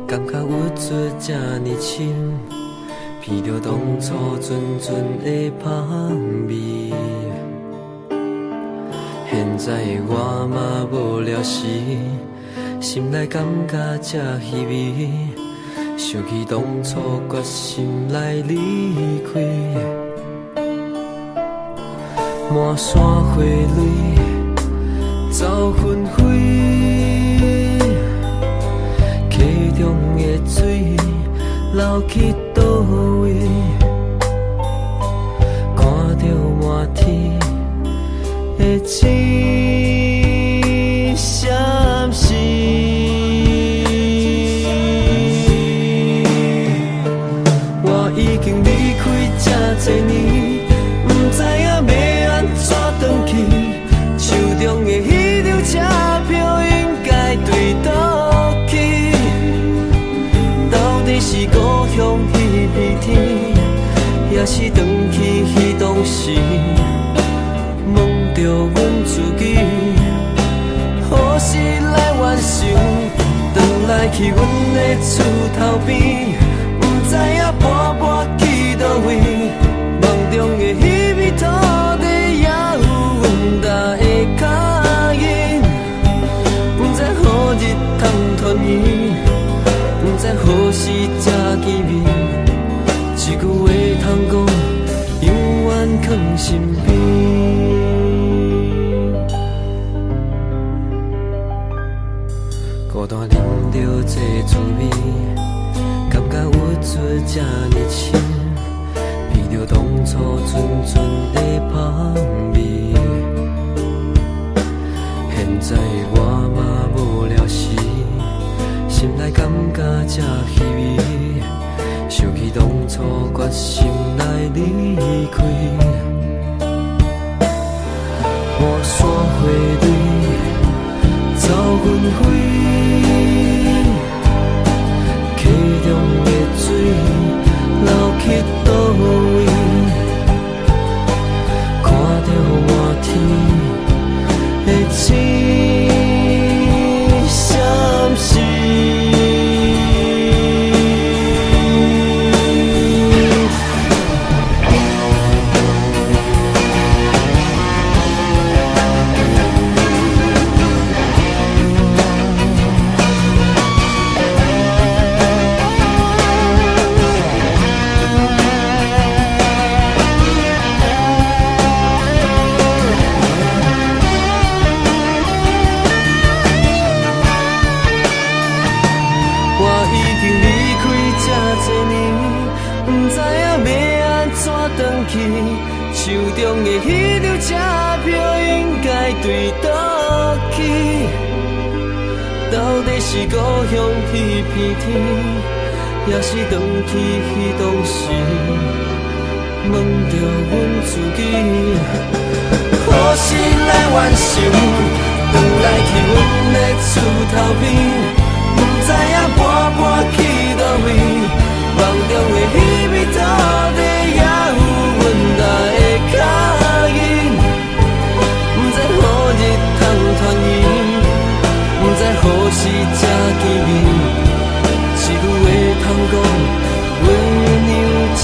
感觉有做这呢深，闻着当初纯纯的香味。现在我嘛无聊时，心内感觉这稀微，想起当初决心来离开。满山花蕊走纷飞，溪中的水流去倒位？看着满天的星闪烁，我已经离开这多年，不知影要安怎回去。手中的迄张车票应该对倒去？到底是故乡迄片天，也是回去迄当时？问着阮自己，何时来完成？回来去阮的厝头边，不知影跋跋去倒位？梦中的迄片土地也有阮踏的脚印，不知何日通团圆，不知何时才见面。一句话通讲，永远藏心边。孤单啉着这滋味，感觉有做这呢深，闻着当初纯纯的香味。现在我嘛无聊时，心内感觉这稀微，想起当初决心来离开。满山花蕊走纷飞，溪中的水流去倒位？看着满天的星闪烁。手中的迄张车票应该对倒去？到底是故乡迄片天，也是回去迄当时？问着阮自己，何时来完成？回来去阮的厝头边，不知影跋跋去倒位？梦中的迄片土地也有阮踏的脚印，不知何日通团圆，不知何时才见面。一句话通讲，话娘才